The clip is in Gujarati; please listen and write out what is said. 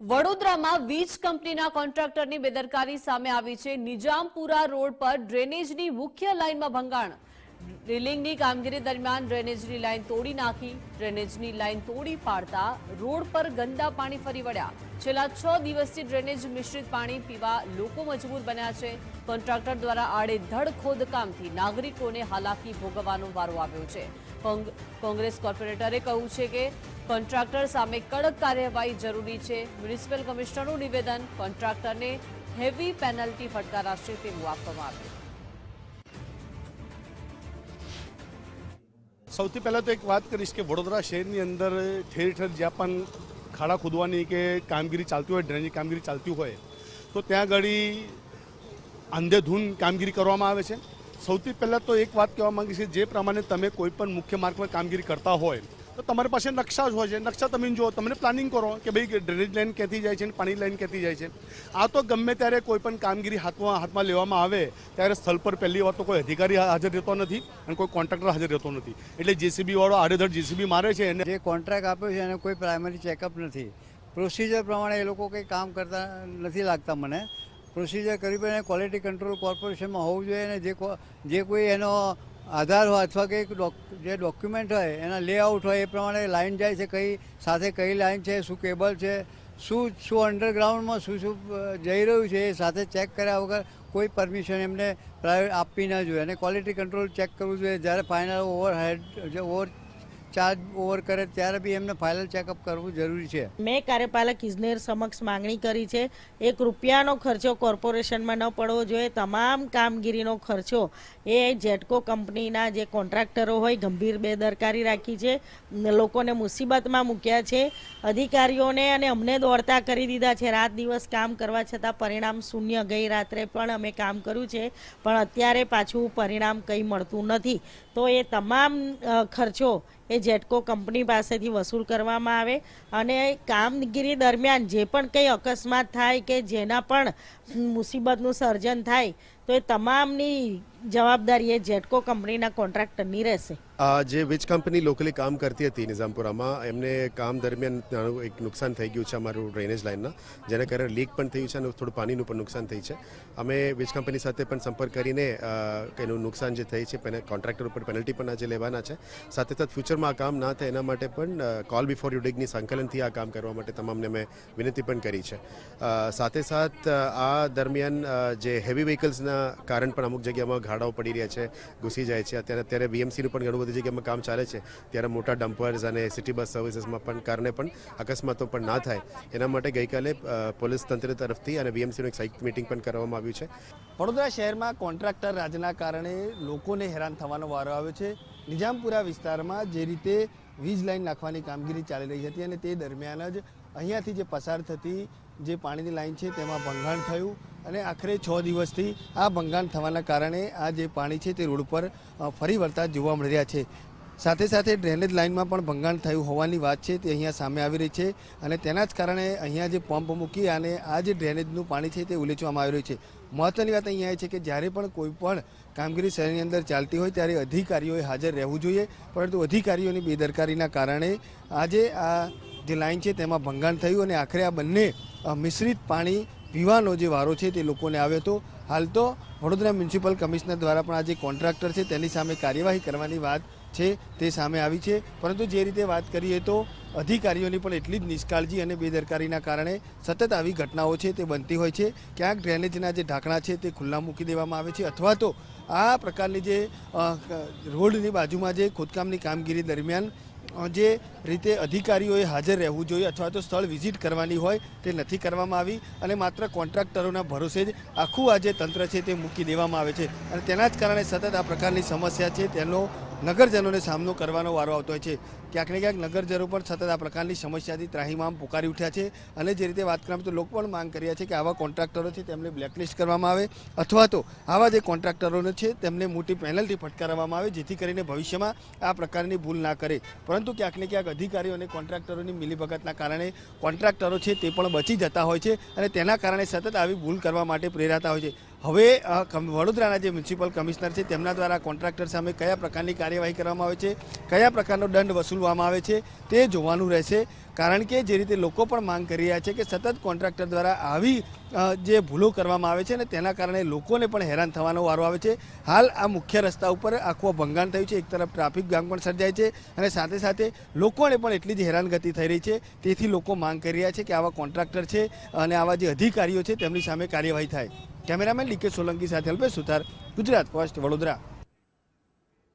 વડોદરામાં વીજ કંપનીના કોન્ટ્રાક્ટરની બેદરકારી સામે આવી છે। નિજામપુરા રોડ પર ડ્રેનેજની મુખ્ય લાઇનમાં ભંગાણ। ડ્રિલિંગની કામગીરી દરમિયાન ડ્રેનેજની લાઇન તોડી નાખી। ડ્રેનેજની લાઇન તોડી પાડતા રોડ પર ગંદા પાણી ફરી વળ્યા। છેલ્લા 6 દિવસથી ડ્રેનેજ મિશ્રિત પાણી પીવા લોકો મજબૂર બન્યા છે। કોન્ટ્રાક્ટર દ્વારા આડેધડ ખોદકામથી નાગરિકોને હાલાકી ભોગવવાનો વારો આવ્યો છે। કોંગ્રેસ કોર્પોરેટરે કહ્યું છે કે કોન્ટ્રાક્ટર સામે કડક કાર્યવાહી જરૂરી છે। મ્યુનિસિપલ કમિશનરનું નિવેદન કોન્ટ્રાક્ટરને હેવી પેનલ્ટી ફટકારાશે તેવું આપવામાં આવ્યું। સૌથી પહેલાં તો એક વાત કરીશ કે વડોદરા શહેરની અંદર ઠેર ઠેર જ્યાં પણ ખાડા ખોદવાની કે કામગીરી ચાલતી હોય, ડ્રેનેજની કામગીરી ચાલતી હોય તો ત્યાં આગળ અંધેધૂન કામગીરી કરવામાં આવે છે। સૌથી પહેલાં તો એક વાત કહેવા માંગીશ કે જે પ્રમાણે તમે કોઈ પણ મુખ્ય માર્ગ પર કામગીરી કરતા હોય તો તમારી પાસે નકશા જ હોય છે। નકશા તમે જુઓ, તમને પ્લાનિંગ કરો કે ભાઈ ડ્રેનેજ લાઇન ક્યાંથી જાય છે અને પાણી લાઇન ક્યાંથી જાય છે। આ તો ગમે ત્યારે કોઈ પણ કામગીરી હાથમાં લેવામાં આવે ત્યારે સ્થળ પર પહેલી વાર તો કોઈ અધિકારી હાજર રહેતો નથી અને કોઈ કોન્ટ્રાક્ટર હાજર રહેતો નથી, એટલે જેસીબી વાળો આડેધડ જેસીબી મારે છે। અને જે કોન્ટ્રાક્ટ આપ્યો છે એને કોઈ પ્રાઇમરી ચેકઅપ નથી। પ્રોસિજર પ્રમાણે એ લોકો કંઈ કામ કરતા નથી લાગતા મને। પ્રોસિજર કરી પણ ક્વોલિટી કંટ્રોલ કોર્પોરેશનમાં હોવું જોઈએ અને જે કોઈ એનો આધાર હોય અથવા કંઈક જે ડોક્યુમેન્ટ હોય એના લેઆઉટ હોય એ પ્રમાણે લાઇન જાય છે, કઈ સાથે કઈ લાઇન છે, શું કેબલ છે, શું અંડરગ્રાઉન્ડમાં શું જઈ રહ્યું છે, એ સાથે ચેક કર્યા વગર કોઈ પરમિશન એમને પ્રાઇવેટ આપવી ના જોઈએ અને ક્વોલિટી કંટ્રોલ ચેક કરવું જોઈએ। જ્યારે ફાઇનલ ઓવર ચાર્જ ઓવર કરે ત્યારે બી એમને ફાઇનલ ચેકઅપ કરવું જરૂરી છે। મેં કાર્યપાલક ઇજનેર સમક્ષ માંગણી કરી છે, 1 રૂપિયાનો ખર્ચો કોર્પોરેશનમાં ન પડવો જોઈએ। તમામ કામગીરીનો ખર્ચો એ જેટકો કંપનીના જે કોન્ટ્રાક્ટરો હોય ગંભીર બેદરકારી રાખી છે, લોકોને મુસીબતમાં મૂક્યા છે, અધિકારીઓને અને અમને દોડતા કરી દીધા છે। રાત દિવસ કામ કરવા છતાં પરિણામ શૂન્ય। ગઈ રાત્રે પણ અમે કામ કર્યું છે પણ અત્યારે પાછું પરિણામ કંઈ મળતું નથી। તો એ તમામ ખર્ચો એ જેટકો કંપની પાસેથી વસૂલ કરવામાં આવે અને કામગીરી દરમિયાન જે પણ કંઈ અકસ્માત થાય કે જેના પણ મુસીબતનું સર્જન થાય તો એ તમામની જવાબદારી એ જેટકો કંપનીના કોન્ટ્રાક્ટરની રહેશે। જે વીજ કંપની લોકલી કામ કરતી હતી નિઝામપુરામાં, એમને કામ દરમિયાન નાનું એક નુકસાન થઈ ગયું છે અમારું ડ્રેનેજ લાઇનના, જેને કારણે લીક પણ થયું છે અને થોડું પાણીનું પણ નુકસાન થયું છે। અમે વીજ કંપની સાથે પણ સંપર્ક કરીને એનું નુકસાન જે થઈ છે કોન્ટ્રાક્ટર ઉપર પેનલ્ટી પણ આજે લેવાના છે। સાથે સાથે ફ્યુચરમાં આ કામ ના થાય એના માટે પણ કોલ બિફોર યુ ડિગની સંકલનથી આ કામ કરવા માટે તમામને મેં વિનંતી પણ કરી છે। સાથે સાથ આ દરમિયાન જે હેવી વ્હીકલ્સના કારણ પણ અમુક જગ્યામાં ખાડાઓ પડી રહ્યા છે, ઘૂસી જાય છે। અત્યારે વીએમસીનું પણ ઘણું બધી જગ્યામાં કામ ચાલે છે, ત્યારે મોટા ડમ્પર્સ અને સિટી બસ સર્વિસીસમાં પણ કારણે પણ અકસ્માતો પણ ના થાય એના માટે ગઈકાલે પોલીસ તંત્ર તરફથી અને વીએમસીનું એક સંયુક્ત મિટિંગ પણ કરવામાં આવ્યું છે। વડોદરા શહેરમાં કોન્ટ્રાક્ટર રાજના કારણે લોકોને હેરાન થવાનો વારો આવ્યો છે। નિજામપુરા વિસ્તારમાં જે રીતે વીજ લાઇન નાખવાની કામગીરી ચાલી રહી હતી અને તે દરમિયાન જ અહીંયાથી જે પસાર થતી જે પાણીની લાઇન છે તેમાં ભંગાણ થયું અને આખરે 6 દિવસથી આ ભંગાણ થવાના કારણે આ જે પાણી છે તે રોડ પર ફરી વળતા જોવા મળી રહ્યા છે। સાથે સાથે ડ્રેનેજ લાઇનમાં પણ ભંગાણ થયું હોવાની વાત છે તે અહીંયા સામે આવી રહી છે અને તેના જ કારણે અહીંયા જે પંપ મૂકી અને આ જે ડ્રેનેજનું પાણી છે તે ઉલેચવામાં આવી રહ્યું છે। મહત્વની વાત અહીંયા એ છે કે જ્યારે પણ કોઈ પણ કામગીરી શહેરની અંદર ચાલતી હોય ત્યારે અધિકારીઓએ હાજર રહેવું જોઈએ, પરંતુ અધિકારીઓની બેદરકારીના કારણે આજે આ જે લાઇન છે તેમાં ભંગાણ થયું અને આખરે આ બંને મિશ્રિત પાણી પીવાનો જે વારો છે તે લોકોને આવ્યો હતો। હાલ તો વડોદરા મ્યુનિસિપલ કમિશનર દ્વારા પણ આ જે કોન્ટ્રાક્ટર છે તેની સામે કાર્યવાહી કરવાની વાત છે તે સામે આવી છે, પરંતુ જે રીતે વાત કરીએ તો અધિકારીઓની પણ એટલી જ નિષ્કાળજી અને બેદરકારીના કારણે સતત આવી ઘટનાઓ છે તે બનતી હોય છે। ક્યાંક ડ્રેનેજના જે ઢાંકણા છે તે ખુલ્લા મૂકી દેવામાં આવે છે અથવા તો આ પ્રકારની જે રોડની બાજુમાં જે ખોદકામની કામગીરી દરમિયાન જે રીતે અધિકારીઓએ હાજર રહેવું જોઈએ અથવા તો સ્થળ વિઝિટ કરવાની હોય તે નથી કરવામાં આવી અને માત્ર કોન્ટ્રાક્ટરોના ભરોસે જ આખું આ જે તંત્ર છે તે મૂકી દેવામાં આવે છે અને તેના જ કારણે સતત આ પ્રકારની સમસ્યા છે તેનો નગરજનોને સામનો કરવાનો વારો આવતો હોય છે। ક્યાંક ને ક્યાંક નગરજનો પણ સતત આ પ્રકારની સમસ્યાથી ત્રાહિમામ પુકારી ઉઠ્યા છે અને જે રીતે વાત કરવામાં તો લોકો પણ માંગ કર્યા છે કે આવા કોન્ટ્રાક્ટરો છે તેમને બ્લેકલિસ્ટ કરવામાં આવે અથવા તો આવા જે કોન્ટ્રાક્ટરોને છે તેમને મોટી પેનલ્ટી ફટકારવામાં આવે, જેથી કરીને ભવિષ્યમાં આ પ્રકારની ભૂલ ના કરે। પરંતુ ક્યાંક ને ક્યાંક અધિકારીઓ અને કોન્ટ્રાક્ટરોની મિલીભગતના કારણે કોન્ટ્રાક્ટરો છે તે પણ બચી જતા હોય છે અને તેના કારણે સતત આવી ભૂલ કરવા માટે પ્રેરાતા હોય છે। હવે વડોદરાના જે મ્યુનિસિપલ કમિશનર છે તેમના દ્વારા કોન્ટ્રાક્ટર સામે કયા પ્રકારની કાર્યવાહી કરવામાં આવે છે, કયા પ્રકારનો દંડ વસૂલવામાં આવે છે તે જોવાનું રહેશે। કારણ કે જે રીતે લોકો પણ માંગ કરી રહ્યા છે કે સતત કોન્ટ્રાક્ટર દ્વારા આવી જે ભૂલો કરવામાં આવે છે અને તેના કારણે લોકોને પણ હેરાન થવાનો વારો આવે છે. હાલ આ મુખ્ય રસ્તા ઉપર આખું ભંગાણ થયું છે. એક તરફ ટ્રાફિક જામ પણ સર્જાય છે અને સાથે સાથે લોકોને પણ એટલી જ હેરાનગતિ થઈ રહી છે. તેથી લોકો માંગ કરી રહ્યા છે કે આવા કોન્ટ્રાક્ટર છે અને આવા જે અધિકારીઓ છે તેમની સામે કાર્યવાહી થાય. કેમેરામેન ડીકે સોલંકી સાથે અલ્પેશ સુથાર, ગુજરાત ફર્સ્ટ, વડોદરા.